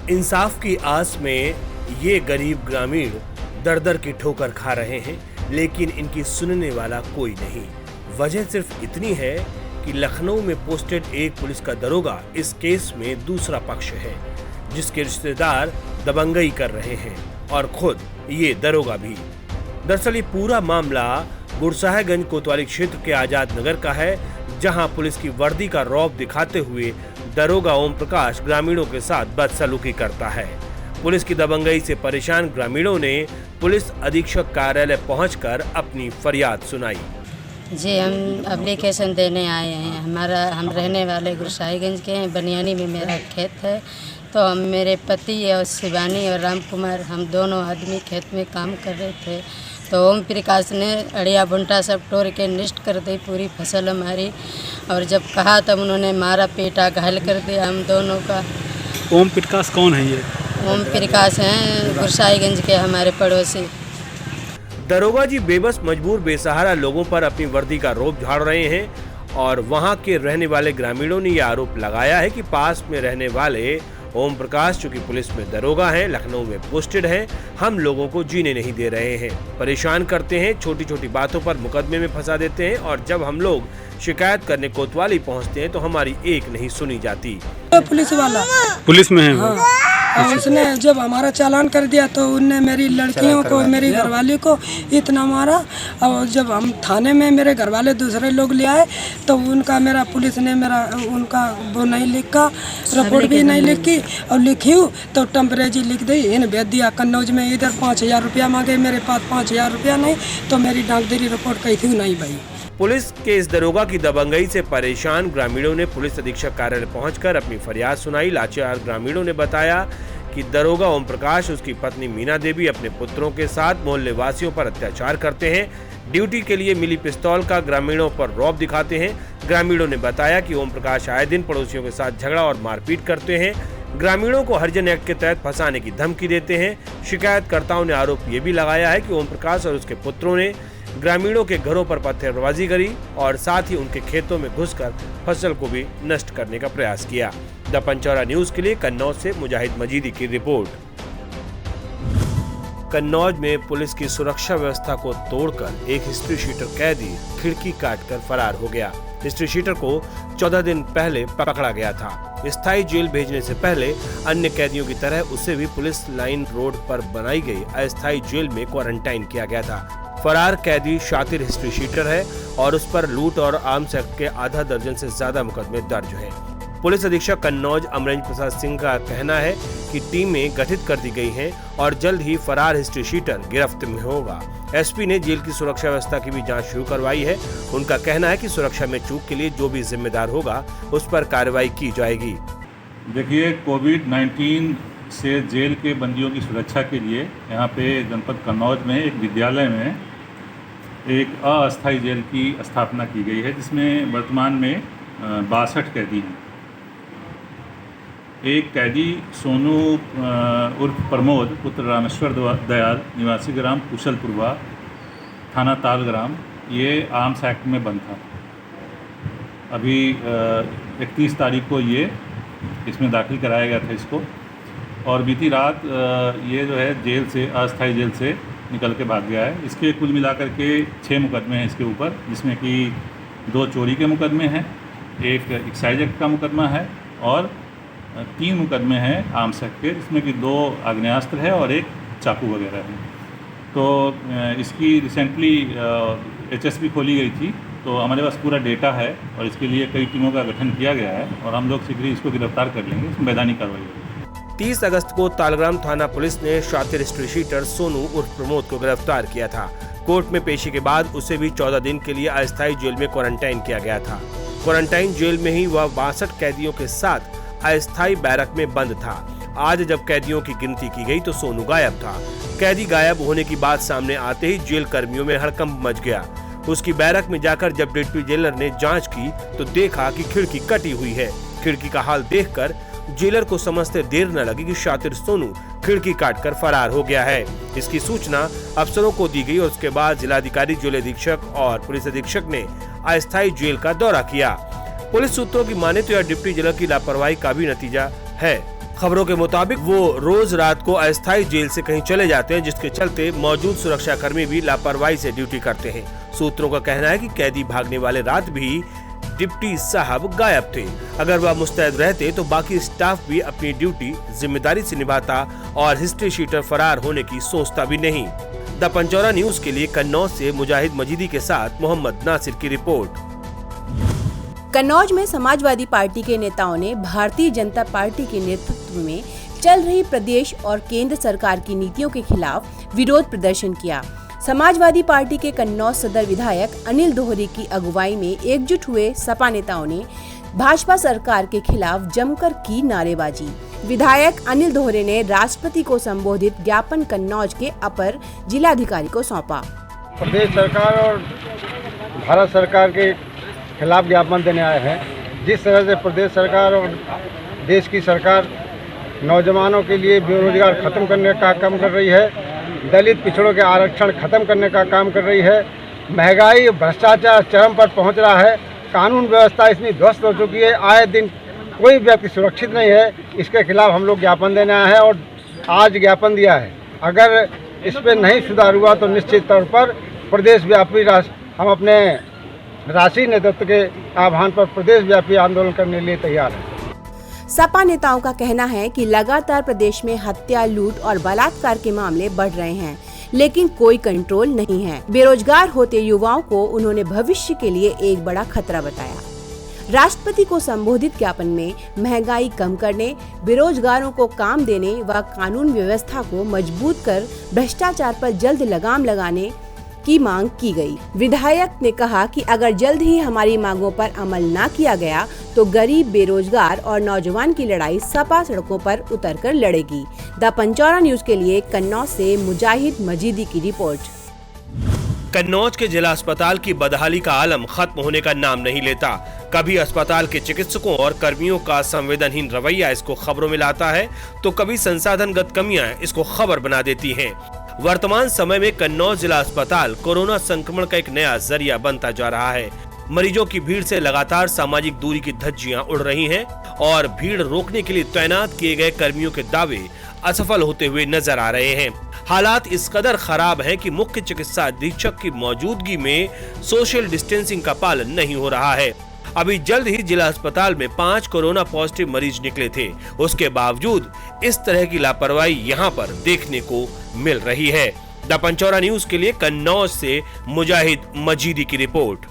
इंसाफ की आस में ये गरीब ग्रामीण दर दर की ठोकर खा रहे हैं, लेकिन इनकी सुनने वाला कोई नहीं। वजह सिर्फ इतनी है कि लखनऊ में पोस्टेड एक पुलिस का दरोगा इस केस में दूसरा पक्ष है, जिसके रिश्तेदार दबंगई कर रहे हैं और खुद ये दरोगा भी। दरअसल ये पूरा मामला गुरसाहिबगंज कोतवाली क्षेत्र के आजाद नगर का है, जहां पुलिस की वर्दी का रौब दिखाते हुए दरोगा ओम प्रकाश ग्रामीणों के साथ बदसलूकी करता है। पुलिस की दबंगई से परेशान ग्रामीणों ने पुलिस अधीक्षक कार्यालय पहुंचकर अपनी फरियाद सुनाई। जी, हम एप्लीकेशन देने आए हैं। हम रहने वाले गुरसाहिबगंज के हैं। बनियानी में मेरा खेत है, तो हम मेरे पति और शिवानी और राम कुमार, हम दोनों आदमी खेत में काम कर रहे थे। तो ओम प्रकाश ने अड़िया भुंटा सब तोड़ के नष्ट कर दी पूरी फसल हमारी, और जब कहा तब उन्होंने मारा पीटा घायल कर दिया हम दोनों का। ओम प्रकाश कौन है ये? ओम प्रकाश हैं गुरसाहिबगंज के हमारे पड़ोसी। दरोगा जी बेबस मजबूर बेसहारा लोगों पर अपनी वर्दी का रौब झाड़ रहे हैं और वहां के रहने वाले ग्रामीणों ने यह आरोप लगाया है कि पास में रहने वाले ओम प्रकाश, जो कि पुलिस में दरोगा हैं, लखनऊ में पोस्टेड हैं, हम लोगों को जीने नहीं दे रहे हैं, परेशान करते हैं, छोटी छोटी बातों पर मुकदमे में फंसा देते हैं और जब हम लोग शिकायत करने कोतवाली पहुंचते हैं तो हमारी एक नहीं सुनी जाती। पुलिस वाला पुलिस में है वो? हाँ, उसने जब हमारा चालान कर दिया तो उनने मेरी लड़कियों को, मेरी घरवाली को इतना मारा, और जब हम थाने में मेरे घरवाले दूसरे लोग ले आए तो उनका मेरा पुलिस ने उनका वो नहीं लिखा, रिपोर्ट भी नहीं लिखी, और लिखी तो टेम्परेरी लिख दी, इन भेज दिया कन्नौज में। इधर 5000 रुपया मांगे, मेरे पास 5000 रुपया नहीं, तो मेरी डाकदरी रिपोर्ट कही थी नहीं भाई। पुलिस के इस दरोगा की दबंगई से परेशान ग्रामीणों ने पुलिस अधीक्षक कार्यालय पहुंचकर अपनी फरियाद सुनाई। लाचार ग्रामीणों ने बताया कि दरोगा ओम प्रकाश, उसकी पत्नी मीना देवी अपने पुत्रों के साथ मोहल्ले वासियों पर अत्याचार करते हैं। ड्यूटी के लिए मिली पिस्तौल का ग्रामीणों पर रौब दिखाते हैं। ग्रामीणों ने बताया कि ओम प्रकाश आए दिन पड़ोसियों के साथ झगड़ा और मारपीट करते हैं। ग्रामीणों को हरिजन एक्ट के तहत फंसाने की धमकी देते हैं। शिकायतकर्ताओं ने आरोप ये भी लगाया है कि ओम प्रकाश और उसके पुत्रों ने ग्रामीणों के घरों पर पत्थरबाजी करी और साथ ही उनके खेतों में घुसकर फसल को भी नष्ट करने का प्रयास किया। द पंचौरा न्यूज के लिए कन्नौज से मुजाहिद मजीदी की रिपोर्ट। कन्नौज में पुलिस की सुरक्षा व्यवस्था को तोड़कर एक हिस्ट्री शीटर कैदी खिड़की काटकर फरार हो गया। हिस्ट्री शीटर को 14 दिन पहले पकड़ा गया था। स्थायी जेल भेजने से पहले अन्य कैदियों की तरह उसे भी पुलिस लाइन रोड पर बनाई गई अस्थायी जेल में क्वारंटाइन किया गया था। फरार कैदी शातिर हिस्ट्री शीटर है और उस पर लूट और आर्म्स एक्ट के आधा दर्जन से ज्यादा मुकदमे दर्ज हैं। पुलिस अधीक्षक कन्नौज अमरेंद्र प्रसाद सिंह का कहना है कि टीमें गठित कर दी गई हैं और जल्द ही फरार हिस्ट्री शीटर गिरफ्त में होगा। एसपी ने जेल की सुरक्षा व्यवस्था की भी जांच शुरू करवाई है। उनका कहना है कि सुरक्षा में चूक के लिए जो भी जिम्मेदार होगा उस पर कार्रवाई की जाएगी। देखिए, कोविड-19 से जेल के बंदियों की सुरक्षा के लिए यहाँ पे जनपद कन्नौज में एक विद्यालय में एक अस्थायी जेल की स्थापना की गई है, जिसमें वर्तमान में 62 कैदी हैं। एक कैदी सोनू उर्फ प्रमोद पुत्र रामेश्वर दयाल निवासी ग्राम कुशलपुरवा थाना तालग्राम, ये आर्म्स एक्ट में बंद था। अभी 31 तारीख को ये इसमें दाखिल कराया गया था इसको, और बीती रात ये जो है जेल से, अस्थायी जेल से निकल के भाग गया है। इसके कुल मिलाकर के 6 मुकदमे हैं इसके ऊपर, जिसमें कि 2 चोरी के मुकदमे हैं, एक एक्साइज एक्ट का मुकदमा है और 3 मुकदमे हैं आर्म्स एक्ट के, जिसमें कि 2 आग्नेयास्त्र है और एक चाकू वगैरह है। तो इसकी रिसेंटली HSP खोली गई थी, तो हमारे पास पूरा डेटा है और इसके लिए कई टीमों का गठन किया गया है और हम लोग शीघ्र इसको गिरफ्तार कर लेंगे। इसमें मैदानी कार्रवाई होगी। 30 अगस्त को तालग्राम थाना पुलिस ने शातिर हिस्ट्री शीटर सोनू उर्फ प्रमोद को गिरफ्तार किया था। कोर्ट में पेशी के बाद उसे भी 14 दिन के लिए अस्थायी जेल में क्वारंटाइन किया गया था। क्वारंटाइन जेल में ही वह 62 कैदियों के साथ अस्थायी बैरक में बंद था। आज जब कैदियों की गिनती की गई तो सोनू गायब था। कैदी गायब होने की बात सामने आते ही जेल कर्मियों में हड़कंप मच गया। उसकी बैरक में जाकर जब डिप्टी जेलर ने जांच की तो देखा कि खिड़की कटी हुई है। खिड़की का हाल देखकर जेलर को समझते देर न लगी कि शातिर सोनू खिड़की काटकर फरार हो गया है। इसकी सूचना अफसरों को दी गई और उसके बाद जिलाधिकारी, जेल अधीक्षक और पुलिस अधीक्षक ने अस्थायी जेल का दौरा किया। पुलिस सूत्रों की माने तो यह डिप्टी जेलर की लापरवाही का भी नतीजा है। खबरों के मुताबिक वो रोज रात को अस्थायी जेल से कहीं चले जाते हैं, जिसके चलते मौजूद सुरक्षाकर्मी भी लापरवाही से ड्यूटी करते हैं। सूत्रों का कहना है कि कैदी भागने वाले रात भी डिप्टी साहब गायब थे। अगर वह मुस्तैद रहते तो बाकी स्टाफ भी अपनी ड्यूटी जिम्मेदारी से निभाता और हिस्ट्री शीटर फरार होने की सोचता भी नहीं। द पंचौरा न्यूज के लिए कन्नौज से मुजाहिद मजीदी के साथ मोहम्मद नासिर की रिपोर्ट। कन्नौज में समाजवादी पार्टी के नेताओं ने भारतीय जनता पार्टी के नेतृत्व में चल रही प्रदेश और केंद्र सरकार की नीतियों के खिलाफ विरोध प्रदर्शन किया। समाजवादी पार्टी के कन्नौज सदर विधायक अनिल दोहरे की अगुवाई में एकजुट हुए सपा नेताओं ने भाजपा सरकार के खिलाफ जमकर की नारेबाजी। विधायक अनिल दोहरे ने राष्ट्रपति को संबोधित ज्ञापन कन्नौज के अपर जिलाधिकारी को सौंपा। प्रदेश सरकार और भारत सरकार के खिलाफ ज्ञापन देने आए हैं। जिस तरह से प्रदेश सरकार और देश की सरकार नौजवानों के लिए बेरोजगार खत्म करने का काम कर रही है, दलित पिछड़ों के आरक्षण खत्म करने का काम कर रही है, महंगाई भ्रष्टाचार चरम पर पहुंच रहा है, कानून व्यवस्था इतनी ध्वस्त हो चुकी है, आए दिन कोई व्यक्ति सुरक्षित नहीं है। इसके खिलाफ हम लोग ज्ञापन देने आए हैं और आज ज्ञापन दिया है। अगर इस पर नहीं सुधार हुआ तो निश्चित तौर पर प्रदेश व्यापी हम अपने राष्ट्रीय नेतृत्व के आह्वान पर प्रदेश व्यापी आंदोलन करने के लिए तैयार हैं। सपा नेताओं का कहना है कि लगातार प्रदेश में हत्या, लूट और बलात्कार के मामले बढ़ रहे हैं, लेकिन कोई कंट्रोल नहीं है। बेरोजगार होते युवाओं को उन्होंने भविष्य के लिए एक बड़ा खतरा बताया। राष्ट्रपति को संबोधित ज्ञापन में महंगाई कम करने, बेरोजगारों को काम देने व कानून व्यवस्था को मजबूत कर भ्रष्टाचार पर जल्द लगाम लगाने की मांग की गई। विधायक ने कहा कि अगर जल्द ही हमारी मांगों पर अमल न किया गया तो गरीब, बेरोजगार और नौजवान की लड़ाई सपा सड़कों पर उतरकर लड़ेगी। द पंचौरा न्यूज के लिए कन्नौज से मुजाहिद मजीदी की रिपोर्ट। कन्नौज के जिला अस्पताल की बदहाली का आलम खत्म होने का नाम नहीं लेता। कभी अस्पताल के चिकित्सकों और कर्मियों का संवेदनहीन रवैया इसको खबरों में लाता है, तो कभी संसाधनगत कमियां इसको खबर बना देती हैं। वर्तमान समय में कन्नौज जिला अस्पताल कोरोना संक्रमण का एक नया जरिया बनता जा रहा है। मरीजों की भीड़ से लगातार सामाजिक दूरी की धज्जियां उड़ रही हैं और भीड़ रोकने के लिए तैनात किए गए कर्मियों के दावे असफल होते हुए नजर आ रहे हैं। हालात इस कदर खराब हैं कि मुख्य चिकित्सा अधीक्षक की मौजूदगी में सोशल डिस्टेंसिंग का पालन नहीं हो रहा है। अभी जल्द ही जिला अस्पताल में 5 कोरोना पॉजिटिव मरीज निकले थे। उसके बावजूद इस तरह की लापरवाही यहाँ पर देखने को मिल रही है। द पंचौरा न्यूज के लिए कन्नौज से मुजाहिद मजीदी की रिपोर्ट।